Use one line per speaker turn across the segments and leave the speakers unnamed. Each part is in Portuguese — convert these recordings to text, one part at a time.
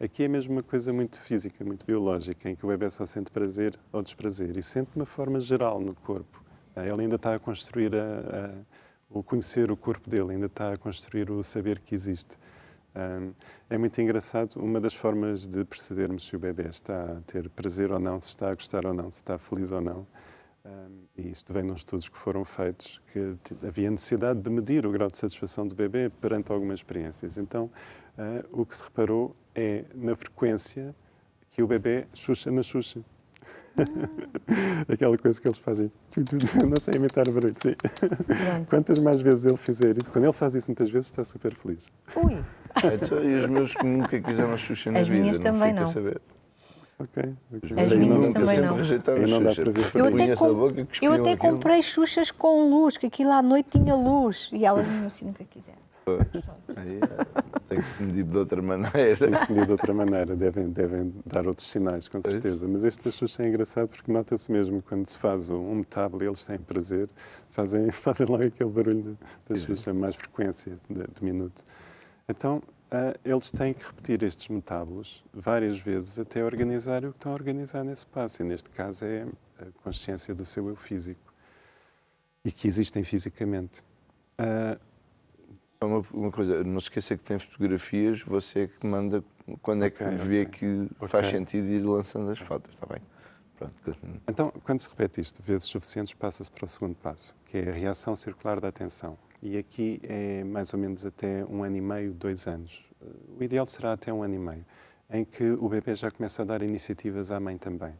Aqui é mesmo uma coisa muito física, muito biológica, em que o bebê só sente prazer ou desprazer e sente de uma forma geral no corpo. Ele ainda está a construir o conhecer o corpo dele, ainda está a construir o saber que existe. É muito engraçado, uma das formas de percebermos se o bebê está a ter prazer ou não, se está a gostar ou não, se está feliz ou não, e isto vem de uns estudos que foram feitos, que havia necessidade de medir o grau de satisfação do bebê perante algumas experiências. Então, o que se reparou é na frequência que o bebê xuxa na xuxa. Aquela coisa que eles fazem. Não sei imitar o barulho, sim. Quantas mais vezes ele fizer isso, quando ele faz isso muitas vezes, está super feliz.
Ui!
Então, e os meus que nunca quiseram Xuxa na
As
vida?
minhas também
fica
não.
a saber.
Ok.
As minhas
Nunca
também
sempre
não.
rejeitaram
Aí não dá
Xuxa.
para ver.
Eu até,
Punha-se a boca,
eu
cuspiam
até
aquilo.
comprei Xuxas com luz, que aquilo à noite tinha luz. E elas mesmo assim nunca quiseram.
Aí, tem que se medir de outra maneira.
Tem que se medir de outra maneira, devem dar outros sinais, com certeza. Mas este da Xuxa é engraçado porque nota-se mesmo quando se faz um metábulo e eles têm prazer, fazem logo aquele barulho da Xuxa, mais frequência de minuto. Então, eles têm que repetir estes metábolos várias vezes até organizar o que estão a organizar nesse passo. E neste caso é a consciência do seu eu físico e que existem fisicamente.
Uma coisa, não se esqueça que tem fotografias, você é que manda quando é que vê que faz sentido ir lançando as fotos, está bem? Pronto.
Então, quando se repete isto vezes suficientes, passa-se para o segundo passo, que é a reação circular da atenção. E aqui é mais ou menos até 1 ano e meio, 2 anos. O ideal será até 1 ano e meio, em que o bebê já começa a dar iniciativas à mãe também.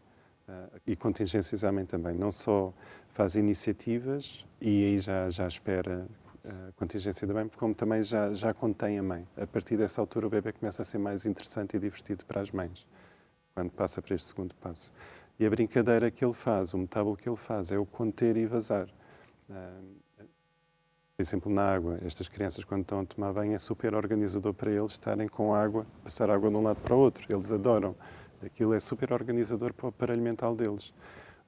E contingências à mãe também. Não só faz iniciativas e aí já espera a contingência da mãe, como também já contém a mãe. A partir dessa altura o bebê começa a ser mais interessante e divertido para as mães, quando passa para este segundo passo. E a brincadeira que ele faz, o metábulo que ele faz, é o conter e vazar. Por exemplo, na água, estas crianças quando estão a tomar banho é super organizador para eles estarem com água, passar água de um lado para o outro. Eles adoram. Aquilo é super organizador para o aparelho mental deles.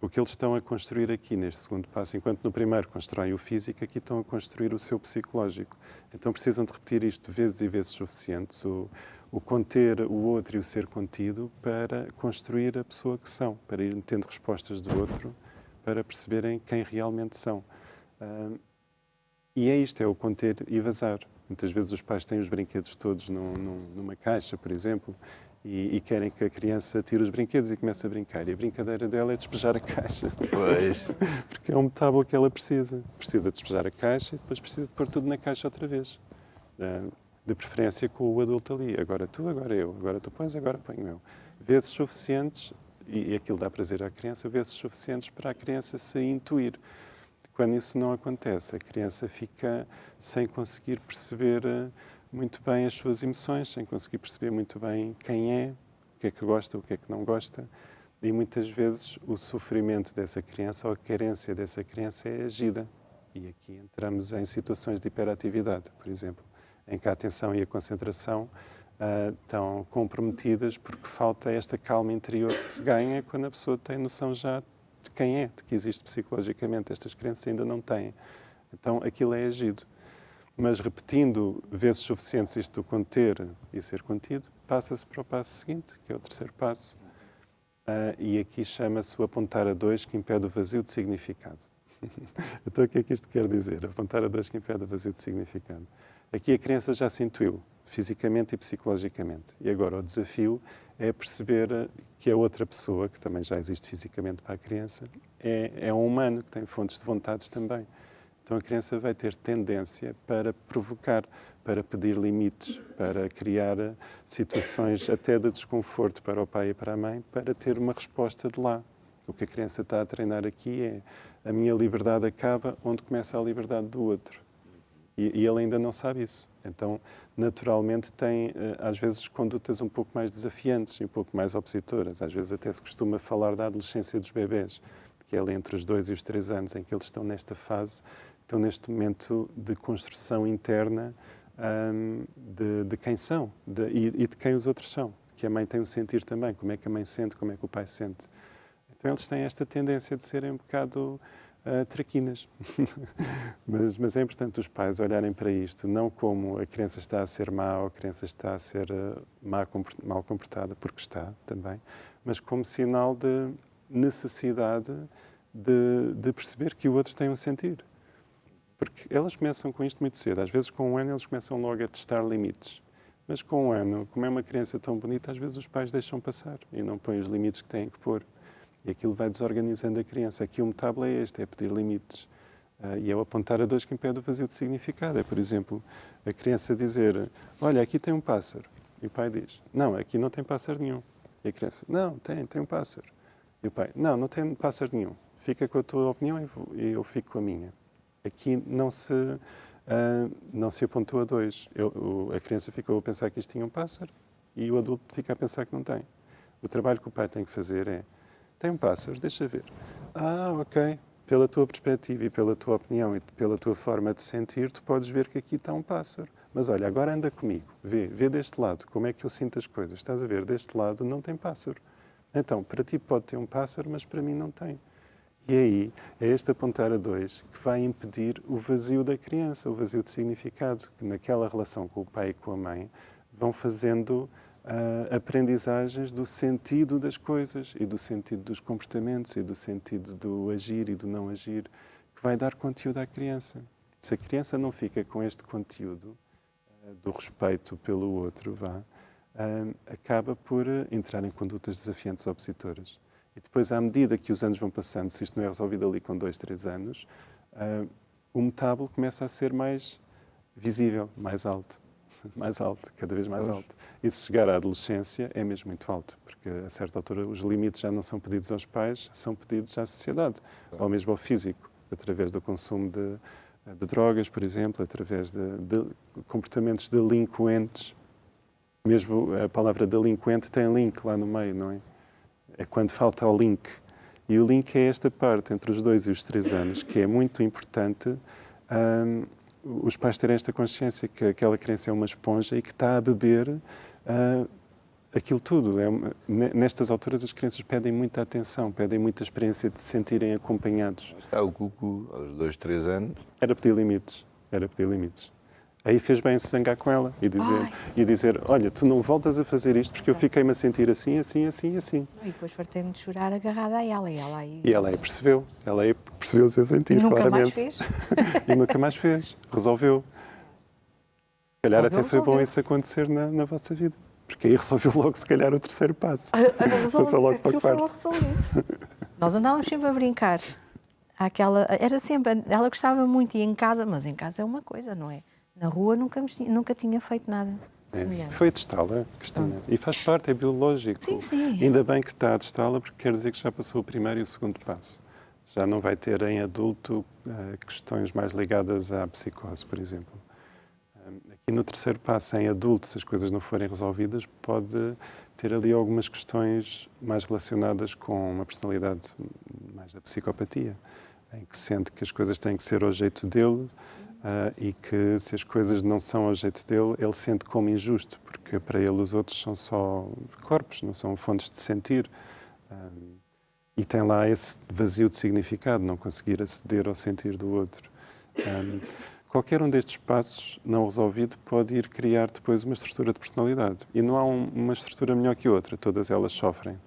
O que eles estão a construir aqui neste segundo passo, enquanto no primeiro constroem o físico, aqui estão a construir o seu psicológico. Então precisam de repetir isto vezes e vezes suficientes, o conter o outro e o ser contido, para construir a pessoa que são, para ir tendo respostas do outro, para perceberem quem realmente são. E é isto, é o conter e vazar. Muitas vezes os pais têm os brinquedos todos numa caixa, por exemplo, e querem que a criança tire os brinquedos e comece a brincar. E a brincadeira dela é despejar a caixa.
Pois.
Porque é um metábulo que ela precisa. Precisa despejar a caixa e depois precisa de pôr tudo na caixa outra vez. De preferência com o adulto ali. Agora tu, agora eu. Agora tu pões, agora ponho eu. Vezes suficientes, e aquilo dá prazer à criança, vezes suficientes para a criança se intuir. Quando isso não acontece, a criança fica sem conseguir perceber muito bem as suas emoções, sem conseguir perceber muito bem quem é, o que é que gosta, o que é que não gosta. E muitas vezes o sofrimento dessa criança ou a carência dessa criança é agida. E aqui entramos em situações de hiperatividade, por exemplo, em que a atenção e a concentração estão comprometidas porque falta esta calma interior que se ganha quando a pessoa tem noção já de quem é, de que existe psicologicamente. Estas crianças ainda não têm. Então aquilo é agido. Mas repetindo vezes suficientes isto do conter e ser contido, passa-se para o passo seguinte, que é o terceiro passo. E aqui chama-se o apontar a dois, que impede o vazio de significado. Então o que é que isto quer dizer? Apontar a dois que impede o vazio de significado. Aqui a criança já se intuiu, fisicamente e psicologicamente. E agora o desafio é perceber que a outra pessoa, que também já existe fisicamente para a criança, é um humano que tem fontes de vontades também. Então a criança vai ter tendência para provocar, para pedir limites, para criar situações até de desconforto para o pai e para a mãe, para ter uma resposta de lá. O que a criança está a treinar aqui é: a minha liberdade acaba onde começa a liberdade do outro. E ele ainda não sabe isso. Então, naturalmente, tem, às vezes, condutas um pouco mais desafiantes e um pouco mais opositoras. Às vezes até se costuma falar da adolescência dos bebés, que é ali entre os 2 e os 3 anos, em que eles estão nesta fase, estão neste momento de construção interna de quem são e de quem os outros são. Que a mãe tem o sentir também, como é que a mãe sente, como é que o pai sente. Então eles têm esta tendência de serem um bocado traquinas. mas é importante os pais olharem para isto não como a criança está a ser má ou a criança está a ser mal comportada, porque está também, mas como sinal de necessidade de perceber que o outro tem um sentir. Porque elas começam com isto muito cedo. Às vezes, com 1 ano, eles começam logo a testar limites. Mas com 1 ano, como é uma criança tão bonita, às vezes os pais deixam passar e não põem os limites que têm que pôr. E aquilo vai desorganizando a criança. Aqui o metábulo é este, é pedir limites. E é o apontar a 2 que impede o vazio de significado. É, por exemplo, a criança dizer, olha, aqui tem um pássaro. E o pai diz, não, aqui não tem pássaro nenhum. E a criança, não, tem um pássaro. E o pai, não tem pássaro nenhum. Fica com a tua opinião e eu fico com a minha. Aqui não se apontou a 2. A criança ficou a pensar que isto tinha um pássaro e o adulto fica a pensar que não tem. O trabalho que o pai tem que fazer é, tem um pássaro, deixa ver. Ok. Pela tua perspectiva e pela tua opinião e pela tua forma de sentir, tu podes ver que aqui está um pássaro. Mas olha, agora anda comigo, vê deste lado, como é que eu sinto as coisas. Estás a ver, deste lado não tem pássaro. Então, para ti pode ter um pássaro, mas para mim não tem. E aí, é este apontar a 2 que vai impedir o vazio da criança, o vazio de significado, que naquela relação com o pai e com a mãe vão fazendo aprendizagens do sentido das coisas e do sentido dos comportamentos e do sentido do agir e do não agir, que vai dar conteúdo à criança. Se a criança não fica com este conteúdo do respeito pelo outro, acaba por entrar em condutas desafiantes ou opositoras. E depois, à medida que os anos vão passando, se isto não é resolvido ali com 2, 3 anos, o metábulo começa a ser mais visível, mais alto, cada vez mais alto. E se chegar à adolescência, é mesmo muito alto, porque a certa altura os limites já não são pedidos aos pais, são pedidos à sociedade, ou mesmo ao físico, através do consumo de drogas, por exemplo, através de comportamentos delinquentes. Mesmo a palavra delinquente tem link lá no meio, não é? É quando falta o link. E o link é esta parte entre os 2 e os 3 anos, que é muito importante os pais terem esta consciência que aquela criança é uma esponja e que está a beber aquilo tudo. Nestas alturas as crianças pedem muita atenção, pedem muita experiência de se sentirem acompanhados.
Está o Cuco, aos 2, 3 anos.
Era pedir limites. Aí fez bem se zangar com ela e dizer, olha, tu não voltas a fazer isto porque eu fiquei-me a sentir assim.
E depois fartei-me de chorar agarrada a ela.
E ela aí percebeu o seu sentir,
e nunca
claramente.
mais fez.
E nunca mais fez, resolveu. Se calhar até foi bom isso acontecer na vossa vida, porque aí resolveu logo, se calhar, o 3º passo. Passou logo para a
Foi logo resolvido. Nós andávamos sempre a brincar. Ela gostava muito, ia em casa, mas em casa é uma coisa, não é? Na rua nunca tinha feito nada semelhante.
Foi testá-la, Cristina. E faz parte, é biológico.
Sim.
Ainda bem que está a testá-la, porque quer dizer que já passou o 1º e o 2º passo. Já não vai ter em adulto questões mais ligadas à psicose, por exemplo. Aqui no 3º passo, em adulto, se as coisas não forem resolvidas, pode ter ali algumas questões mais relacionadas com uma personalidade mais da psicopatia, em que sente que as coisas têm que ser ao jeito dele, e que se as coisas não são ao jeito dele, ele sente como injusto, porque para ele os outros são só corpos, não são fontes de sentir. E tem lá esse vazio de significado, não conseguir aceder ao sentir do outro. Qualquer um destes passos não resolvido pode ir criar depois uma estrutura de personalidade. E não há uma estrutura melhor que outra, todas elas sofrem.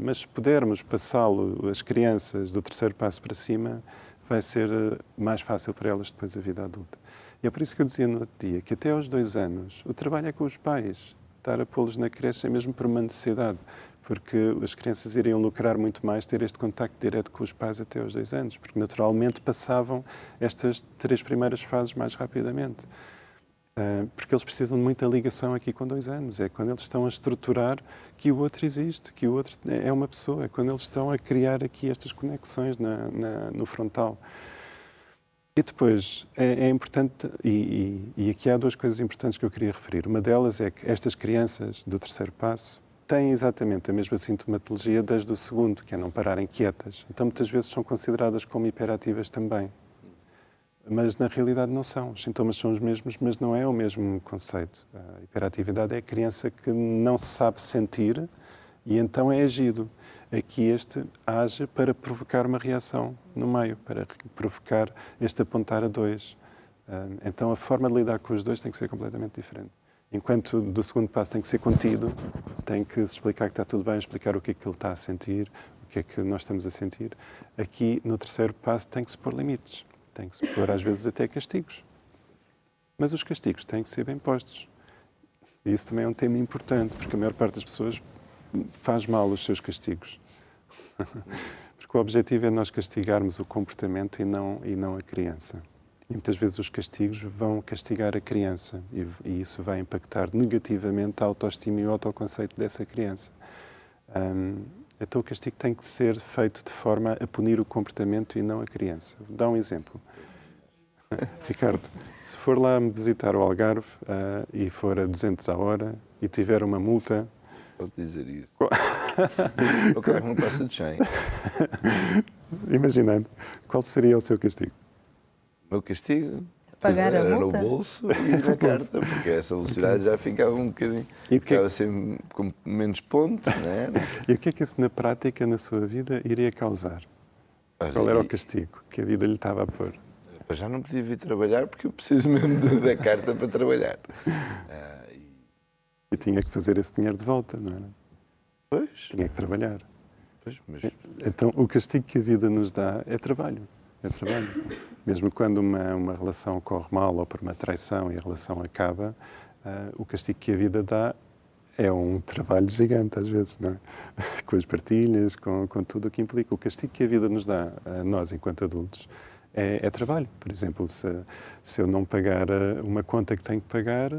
Mas se pudermos passá-lo, as crianças, do 3º passo para cima, vai ser mais fácil para elas depois a vida adulta. E é por isso que eu dizia no outro dia que até aos 2 anos o trabalho é com os pais. Estar a pô-los na creche é mesmo por uma necessidade, porque as crianças iriam lucrar muito mais ter este contacto direto com os pais até aos 2 anos, porque naturalmente passavam estas 3 primeiras fases mais rapidamente. Porque eles precisam de muita ligação aqui com 2 anos. É quando eles estão a estruturar que o outro existe, que o outro é uma pessoa. É quando eles estão a criar aqui estas conexões no frontal. E depois é importante, e aqui há 2 coisas importantes que eu queria referir. Uma delas é que estas crianças do 3º passo têm exatamente a mesma sintomatologia das do 2º, que é não pararem quietas. Então muitas vezes são consideradas como hiperativas também. Mas na realidade não são. Os sintomas são os mesmos, mas não é o mesmo conceito. A hiperatividade é a criança que não se sabe sentir e então é agido. Aqui este age para provocar uma reação no meio, para provocar este apontar a dois. Então a forma de lidar com os dois tem que ser completamente diferente. Enquanto do segundo passo tem que ser contido, tem que se explicar que está tudo bem, explicar o que é que ele está a sentir, o que é que nós estamos a sentir. Aqui no terceiro passo tem que se pôr limites, tem que se pôr às vezes até castigos. Mas os castigos têm que ser bem postos. E isso também é um tema importante, porque a maior parte das pessoas faz mal os seus castigos. Porque o objetivo é nós castigarmos o comportamento e não a criança. E muitas vezes os castigos vão castigar a criança e isso vai impactar negativamente a autoestima e o autoconceito dessa criança. Então o castigo tem que ser feito de forma a punir o comportamento e não a criança. Vou dar um exemplo. Ricardo, se for lá me visitar ao Algarve e for a 200 a hora e tiver uma multa...
Pode dizer isso. O carro não passa de 100.
Imaginando, qual seria o seu castigo?
O meu castigo
Pagar a
era
multa?
no bolso e na carta, porque essa velocidade já ficava um bocadinho... Ficava sempre com menos pontos, não é?
E o que é que isso na prática, na sua vida, iria causar?
Olha,
Qual era o castigo que a vida lhe estava a pôr?
Eu já não podia vir trabalhar porque eu preciso mesmo da carta para trabalhar.
E tinha que fazer esse dinheiro de volta, não era?
Pois.
Tinha que trabalhar.
Pois, mas...
Então, o castigo que a vida nos dá é trabalho. É trabalho. Mesmo quando uma relação corre mal ou por uma traição e a relação acaba, o castigo que a vida dá é um trabalho gigante, às vezes, não é? Com as partilhas, com tudo o que implica. O castigo que a vida nos dá, a nós, enquanto adultos, é trabalho. Por exemplo, se eu não pagar uma conta que tenho que pagar,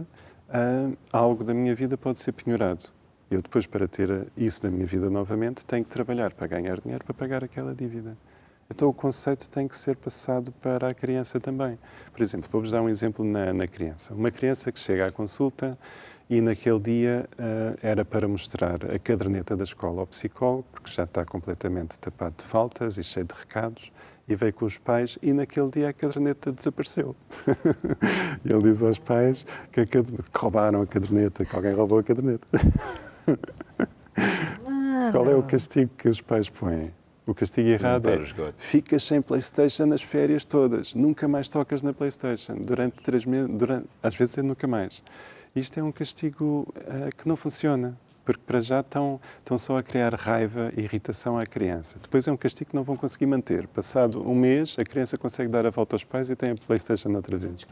algo da minha vida pode ser penhorado. Eu depois, para ter isso da minha vida novamente, tenho que trabalhar para ganhar dinheiro para pagar aquela dívida. Então o conceito tem que ser passado para a criança também. Por exemplo, vou-vos dar um exemplo na criança. Uma criança que chega à consulta e naquele dia era para mostrar a caderneta da escola ao psicólogo, porque já está completamente tapado de faltas e cheio de recados, e veio com os pais e naquele dia a caderneta desapareceu. E ele diz aos pais que roubaram a caderneta, que alguém roubou a caderneta. Qual é o castigo que os pais põem? O castigo errado é: ficas sem PlayStation nas férias todas, nunca mais tocas na PlayStation, durante 3 meses, às vezes é nunca mais. Isto é um castigo que não funciona, porque para já estão só a criar raiva e irritação à criança. Depois é um castigo que não vão conseguir manter. Passado um mês, a criança consegue dar a volta aos pais e tem a PlayStation outra vez.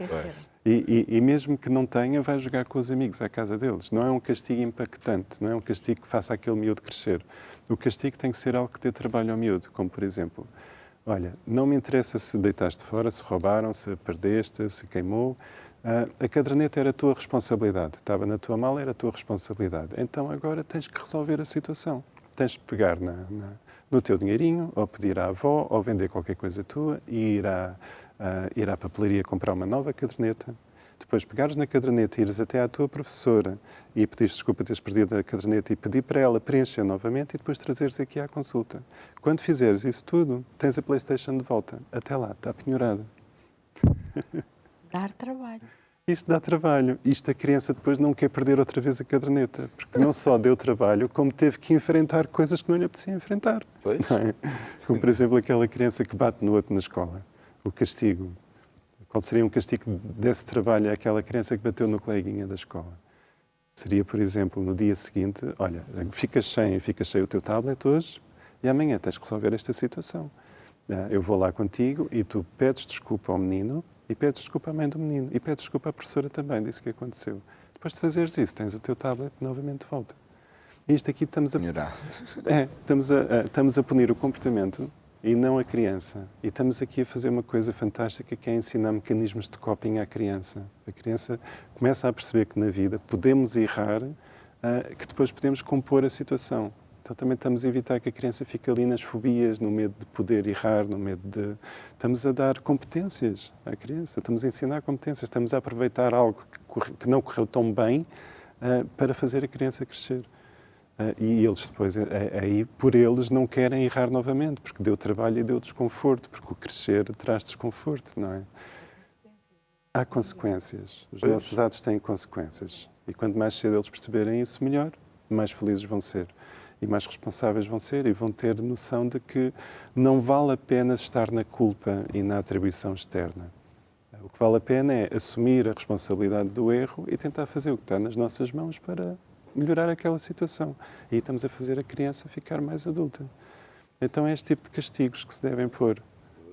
E mesmo que não tenha, vai jogar com os amigos à casa deles. Não é um castigo impactante, não é um castigo que faça aquele miúdo crescer. O castigo tem que ser algo que dê trabalho ao miúdo, como por exemplo, olha, não me interessa se deitaste fora, se roubaram, se perdeste, se queimou. A caderneta era a tua responsabilidade, estava na tua mala, era a tua responsabilidade. Então agora tens que resolver a situação. Tens de pegar no teu dinheirinho, ou pedir à avó, ou vender qualquer coisa tua e ir à papelaria comprar uma nova caderneta. Depois pegares na caderneta e ires até à tua professora e pedires desculpa teres perdido a caderneta e pedir para ela preencher novamente e depois trazeres aqui à consulta. Quando fizeres isso tudo, tens a PlayStation de volta. Até lá, está penhorada.
Dar trabalho.
Isto dá trabalho. Isto a criança depois não quer perder outra vez a caderneta, porque não só deu trabalho, como teve que enfrentar coisas que não lhe apetecia enfrentar.
Pois.
Não é? Como, por exemplo, aquela criança que bate no outro na escola. O castigo. Qual seria um castigo desse trabalho àquela criança que bateu no coleguinha da escola? Seria, por exemplo, no dia seguinte, olha, ficas sem o teu tablet hoje e amanhã tens que resolver esta situação. Eu vou lá contigo e tu pedes desculpa ao menino e pedes desculpa à mãe do menino e pedes desculpa à professora também disso que aconteceu. Depois de fazeres isso, tens o teu tablet novamente de volta. E isto aqui estamos a punir o comportamento e não a criança. E estamos aqui a fazer uma coisa fantástica que é ensinar mecanismos de coping à criança. A criança começa a perceber que na vida podemos errar, que depois podemos compor a situação. Então também estamos a evitar que a criança fique ali nas fobias, no medo de poder errar, no medo de... Estamos a dar competências à criança, estamos a ensinar competências, estamos a aproveitar algo que não correu tão bem para fazer a criança crescer. E eles depois, aí por eles, não querem errar novamente, porque deu trabalho e deu desconforto, porque o crescer traz desconforto, não é? Há consequências. Os nossos atos têm consequências. E quanto mais cedo eles perceberem isso, melhor, mais felizes vão ser. e mais responsáveis vão ser, e vão ter noção de que não vale a pena estar na culpa e na atribuição externa. O que vale a pena é assumir a responsabilidade do erro e tentar fazer o que está nas nossas mãos para melhorar aquela situação. E aí estamos a fazer a criança ficar mais adulta. Então é este tipo de castigos que se devem pôr.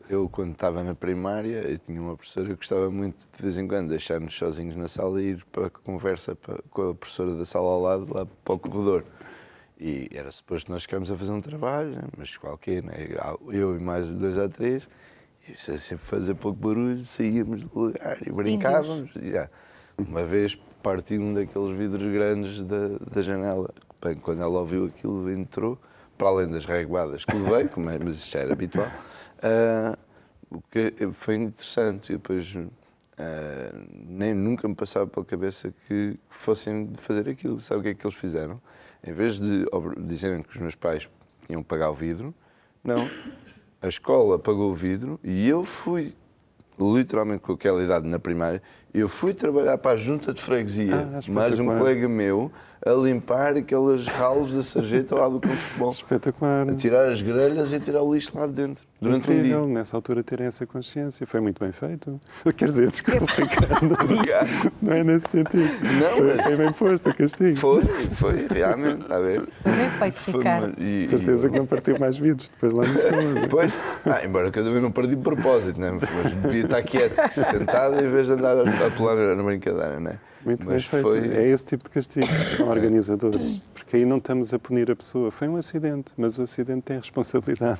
Eu, quando estava na primária, eu tinha uma professora que gostava muito, de vez em quando, deixar-nos sozinhos na sala e ir para a conversa com a professora da sala ao lado, lá para o corredor. E era suposto nós ficarmos a fazer um trabalho, né? Mas qualquer, né? Eu e mais 2 ou 3, e se sempre fazer pouco barulho, saíamos do lugar e brincávamos. E, uma vez parti um daqueles vidros grandes da janela. Bem, quando ela ouviu aquilo, entrou, para além das reguadas que levei, mas isto já era habitual. O que foi interessante, e depois nunca me passava pela cabeça que fossem fazer aquilo. Sabe o que é que eles fizeram? Em vez de dizerem que os meus pais iam pagar o vidro, não, a escola pagou o vidro e eu fui, literalmente com aquela idade na primária, eu fui trabalhar para a junta de freguesia, mais um colega meu, a limpar aqueles ralos da sarjeta lá do campo de futebol.
Espetacular.
A tirar as grelhas e a tirar o lixo lá de dentro. Durante
Incrível,
um dia.
nessa altura terem essa consciência. Foi muito bem feito. Quer dizer, desculpa, Ricardo. Não é nesse sentido.
Não,
foi bem posto o castigo.
Foi, realmente, está a ver?
Bem feito, Ricardo.
De certeza que não partiu mais vidros depois lá na escola.
Pois, embora que eu também não perdi de propósito, né? Mas devia estar quieto, sentado, em vez de andar a pular na brincadeira, não é?
Muito bem feito. É esse tipo de castigo que são organizadores. Porque aí não estamos a punir a pessoa. Foi um acidente, mas o acidente tem responsabilidade.